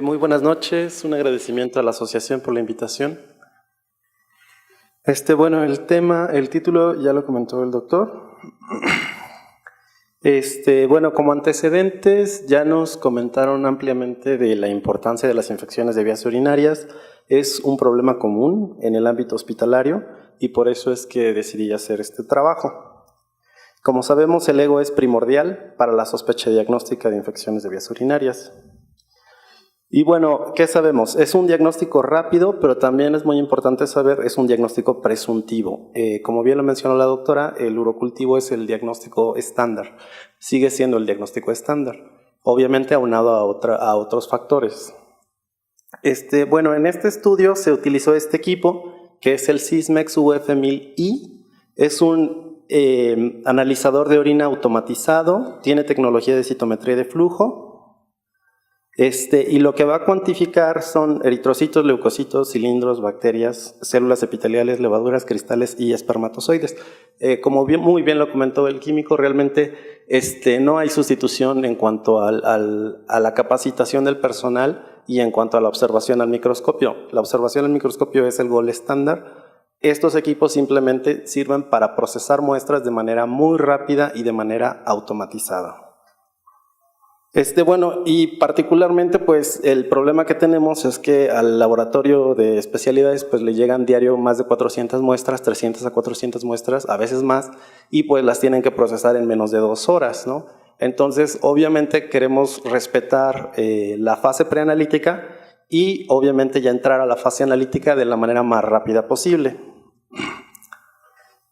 Muy buenas noches, un agradecimiento a la asociación por la invitación. Bueno, el título ya lo comentó el doctor. Bueno, como antecedentes ya nos comentaron ampliamente de la importancia de las infecciones de vías urinarias. Es un problema común en el ámbito hospitalario y por eso es que decidí hacer este trabajo. Como sabemos, el ego es primordial para la sospecha diagnóstica de infecciones de vías urinarias. Y bueno, ¿qué sabemos? Es un diagnóstico rápido, pero también es muy importante saber, es un diagnóstico presuntivo. Como bien lo mencionó la doctora, el urocultivo es el diagnóstico estándar. Sigue siendo el diagnóstico estándar, obviamente aunado a otros factores. Bueno, en este estudio se utilizó este equipo, que es el Sysmex UF1000i. Es un analizador de orina automatizado, tiene tecnología de citometría de flujo. Y lo que va a cuantificar son eritrocitos, leucocitos, cilindros, bacterias, células epiteliales, levaduras, cristales y espermatozoides. Como muy bien lo comentó el químico, realmente no hay sustitución en cuanto a la capacitación del personal y en cuanto a la observación al microscopio. La observación al microscopio es el gold estándar. Estos equipos simplemente sirven para procesar muestras de manera muy rápida y de manera automatizada. Bueno, y particularmente pues el problema que tenemos es que al laboratorio de especialidades pues le llegan diario más de 400 muestras, 300 a 400 muestras, a veces más, y pues las tienen que procesar en menos de 2 horas, ¿no? Entonces, obviamente queremos respetar la fase preanalítica y obviamente ya entrar a la fase analítica de la manera más rápida posible.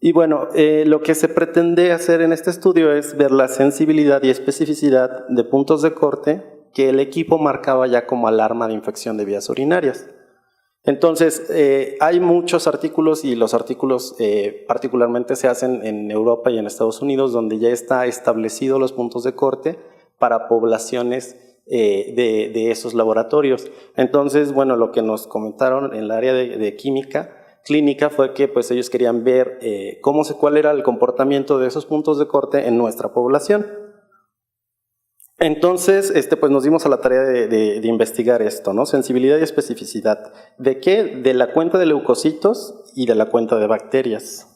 Y bueno, lo que se pretende hacer en este estudio es ver la sensibilidad y especificidad de puntos de corte que el equipo marcaba ya como alarma de infección de vías urinarias. Entonces, hay muchos artículos y los artículos particularmente se hacen en Europa y en Estados Unidos donde ya está establecido los puntos de corte para poblaciones de esos laboratorios. Entonces, bueno, lo que nos comentaron en el área de química clínica fue que pues ellos querían ver cuál era el comportamiento de esos puntos de corte en nuestra población. Entonces, pues nos dimos a la tarea de investigar esto, ¿no? Sensibilidad y especificidad. ¿De qué? De la cuenta de leucocitos y de la cuenta de bacterias.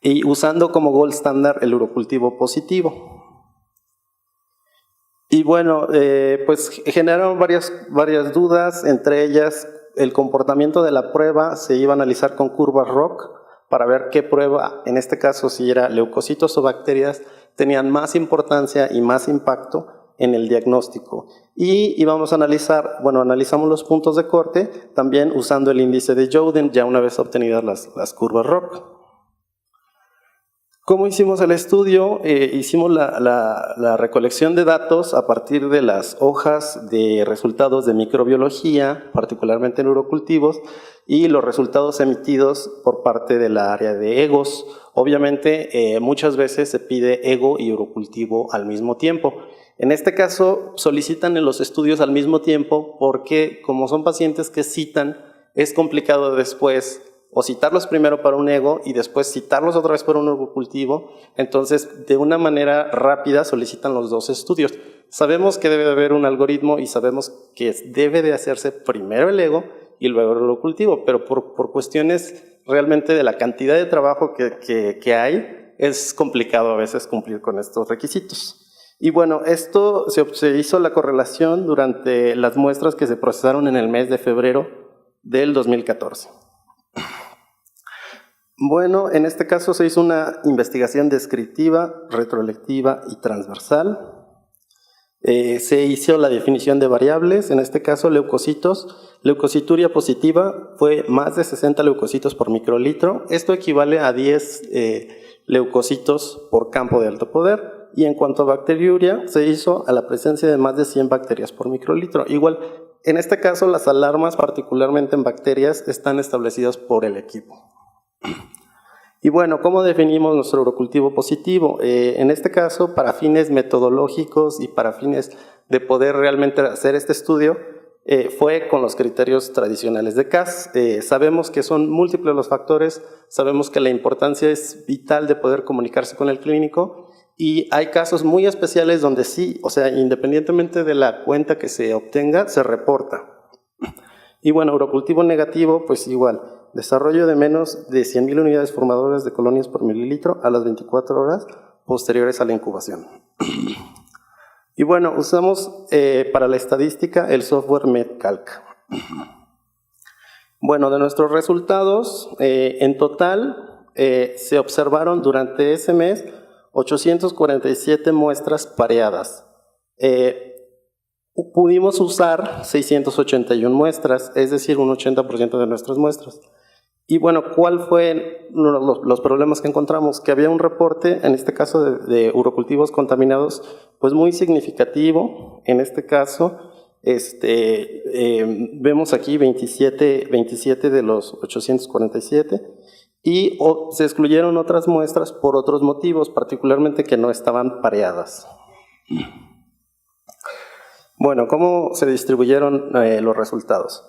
Y usando como gold estándar el urocultivo positivo. Y bueno, pues generaron varias dudas, entre ellas el comportamiento de la prueba se iba a analizar con curvas ROC para ver qué prueba, en este caso si era leucocitos o bacterias, tenían más importancia y más impacto en el diagnóstico. Y íbamos a analizar, bueno, analizamos los puntos de corte también usando el índice de Jouden ya una vez obtenidas las curvas ROC. ¿Cómo hicimos el estudio? Hicimos la recolección de datos a partir de las hojas de resultados de microbiología, particularmente en urocultivos, y los resultados emitidos por parte de la área de EGOS. Obviamente, muchas veces se pide EGO y urocultivo al mismo tiempo. En este caso, solicitan en los estudios al mismo tiempo porque, como son pacientes que citan, es complicado después o citarlos primero para un ego y después citarlos otra vez para un urocultivo. Entonces, de una manera rápida solicitan los dos estudios. Sabemos que debe de haber un algoritmo y sabemos que debe de hacerse primero el ego y luego el urocultivo, pero por cuestiones realmente de la cantidad de trabajo que hay, es complicado a veces cumplir con estos requisitos. Y bueno, esto se hizo la correlación durante las muestras que se procesaron en el mes de febrero del 2014. Bueno, en este caso se hizo una investigación descriptiva, retrolectiva y transversal. Se hizo la definición de variables, en este caso leucocitos. Leucocituria positiva fue más de 60 leucocitos por microlitro. Esto equivale a 10 leucocitos por campo de alto poder. Y en cuanto a bacteriuria, se hizo a la presencia de más de 100 bacterias por microlitro. Igual, en este caso las alarmas, particularmente en bacterias, están establecidas por el equipo. Y bueno, ¿cómo definimos nuestro urocultivo positivo? En este caso, para fines metodológicos y para fines de poder realmente hacer este estudio, fue con los criterios tradicionales de CAS. Sabemos que son múltiples los factores, sabemos que la importancia es vital de poder comunicarse con el clínico Y hay casos muy especiales donde sí, o sea, independientemente de la cuenta que se obtenga, se reporta. Y bueno, urocultivo negativo, pues igual, desarrollo de menos de 100.000 unidades formadoras de colonias por mililitro a las 24 horas posteriores a la incubación. Y bueno, usamos para la estadística el software MedCalc. Bueno, de nuestros resultados, en total se observaron durante ese mes 847 muestras pareadas. Pudimos usar 681 muestras, es decir, un 80% de nuestras muestras. Y bueno, ¿cuál fue los problemas que encontramos? Que había un reporte, en este caso de urocultivos contaminados, pues muy significativo. En este caso, vemos aquí 27 de los 847 y se excluyeron otras muestras por otros motivos, particularmente que no estaban pareadas. Bueno, ¿cómo se distribuyeron los resultados?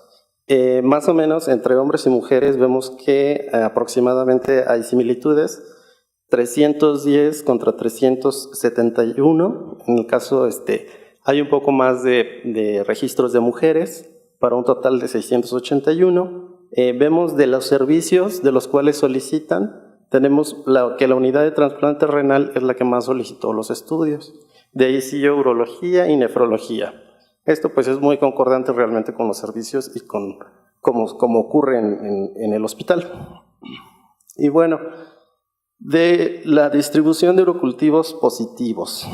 Más o menos entre hombres y mujeres vemos que aproximadamente hay similitudes, 310 contra 371. En el caso hay un poco más de registros de mujeres para un total de 681. Vemos de los servicios de los cuales solicitan, tenemos que la unidad de trasplante renal es la que más solicitó los estudios. De ahí siguió urología y nefrología. Esto pues es muy concordante realmente con los servicios y con como ocurre en el hospital. Y bueno, de la distribución de urocultivos positivos,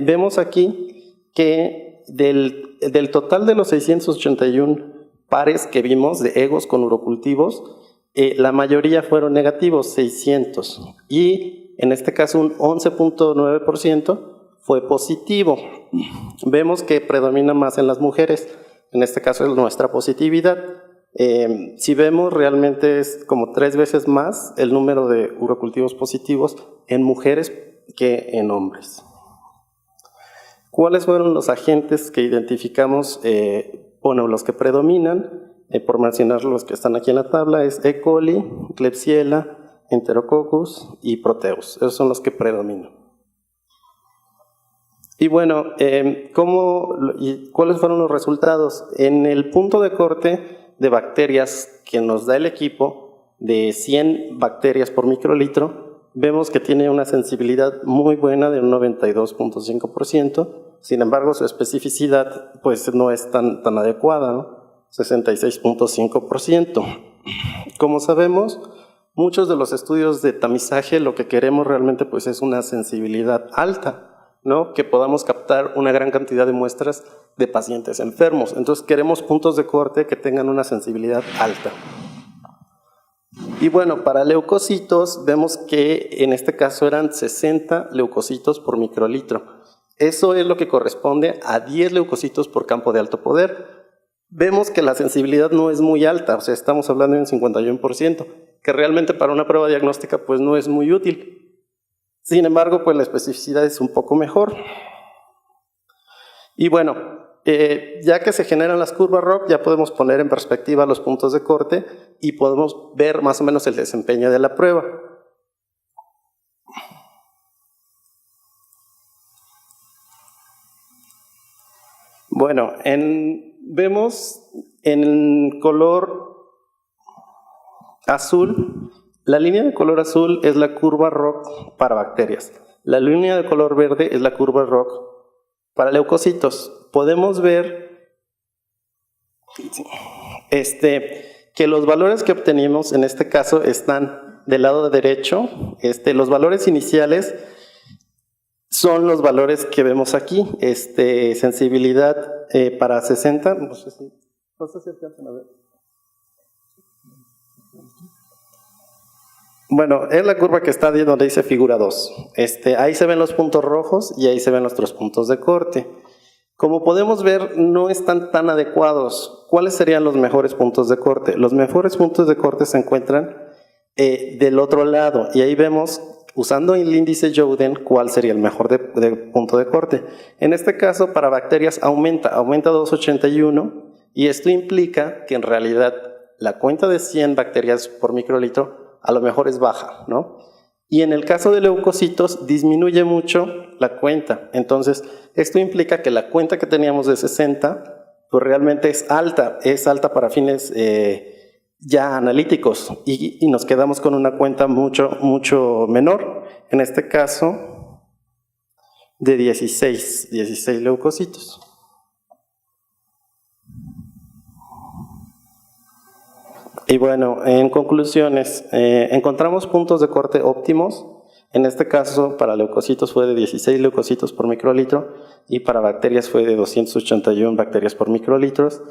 vemos aquí que del total de los 681 pares que vimos de egos con urocultivos, la mayoría fueron negativos, 600, y en este caso un 11.9% fue positivo. Vemos que predomina más en las mujeres, en este caso es nuestra positividad. Si vemos, realmente es como 3 veces más el número de urocultivos positivos en mujeres que en hombres. ¿Cuáles fueron los agentes que identificamos? Bueno, los que predominan, por mencionar los que están aquí en la tabla, es E. coli, Klebsiella, Enterococcus y Proteus. Esos son los que predominan. Y bueno, ¿cuáles fueron los resultados? En el punto de corte de bacterias que nos da el equipo, de 100 bacterias por microlitro, vemos que tiene una sensibilidad muy buena de un 92.5%, sin embargo su especificidad pues no es tan adecuada, ¿no? 66.5%. Como sabemos, muchos de los estudios de tamizaje lo que queremos realmente pues es una sensibilidad alta, ¿no? Que podamos captar una gran cantidad de muestras de pacientes enfermos. Entonces queremos puntos de corte que tengan una sensibilidad alta. Y bueno, para leucocitos vemos que en este caso eran 60 leucocitos por microlitro. Eso es lo que corresponde a 10 leucocitos por campo de alto poder. Vemos que la sensibilidad no es muy alta, o sea, estamos hablando de un 51%, que realmente para una prueba diagnóstica pues no es muy útil. Sin embargo, pues la especificidad es un poco mejor. Y bueno, ya que se generan las curvas ROC, ya podemos poner en perspectiva los puntos de corte y podemos ver más o menos el desempeño de la prueba. Bueno, vemos en color azul. La línea de color azul es la curva ROC para bacterias. La línea de color verde es la curva ROC para leucocitos. Podemos ver que los valores que obtenimos en este caso están del lado derecho. Los valores iniciales son los valores que vemos aquí. Sensibilidad para 60. No sé si alcanzan a ver. Bueno, es la curva que está donde dice figura 2. Ahí se ven los puntos rojos y ahí se ven nuestros puntos de corte. Como podemos ver, no están tan adecuados. ¿Cuáles serían los mejores puntos de corte? Los mejores puntos de corte se encuentran del otro lado y ahí vemos, usando el índice Jouden, cuál sería el mejor de punto de corte. En este caso, para bacterias aumenta 281 y esto implica que en realidad la cuenta de 100 bacterias por microlitro a lo mejor es baja, ¿no? Y en el caso de leucocitos disminuye mucho la cuenta. Entonces, esto implica que la cuenta que teníamos de 60, pues realmente es alta para fines ya analíticos y nos quedamos con una cuenta mucho menor, en este caso de 16 leucocitos. Y bueno, en conclusiones, encontramos puntos de corte óptimos. En este caso, para leucocitos fue de 16 leucocitos por microlitro y para bacterias fue de 281 bacterias por microlitros.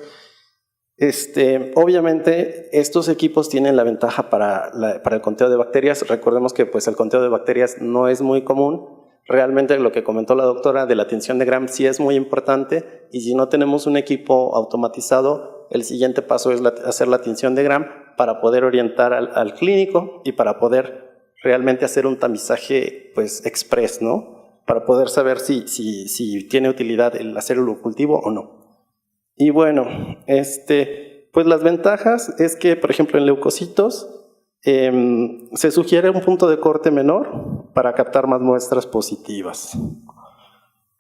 Obviamente, estos equipos tienen la ventaja para el conteo de bacterias. Recordemos que pues, el conteo de bacterias no es muy común. Realmente lo que comentó la doctora de la tinción de Gram sí es muy importante, y si no tenemos un equipo automatizado, el siguiente paso es hacer la tinción de Gram para poder orientar al clínico y para poder realmente hacer un tamizaje pues, express, ¿no? Para poder saber si tiene utilidad el hacer el cultivo o no. Y bueno, pues las ventajas es que, por ejemplo, en leucocitos se sugiere un punto de corte menor para captar más muestras positivas.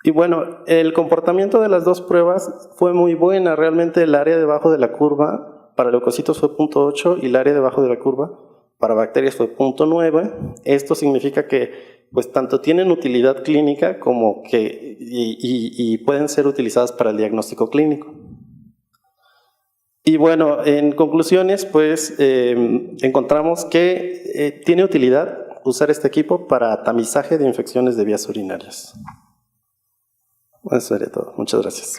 Y bueno, el comportamiento de las dos pruebas fue muy buena. Realmente el área debajo de la curva para leucocitos fue 0.8 y el área debajo de la curva para bacterias fue 0.9. Esto significa que pues tanto tienen utilidad clínica como que y pueden ser utilizadas para el diagnóstico clínico. Y bueno, en conclusiones, pues encontramos que tiene utilidad usar este equipo para tamizaje de infecciones de vías urinarias. Eso sería todo. Muchas gracias.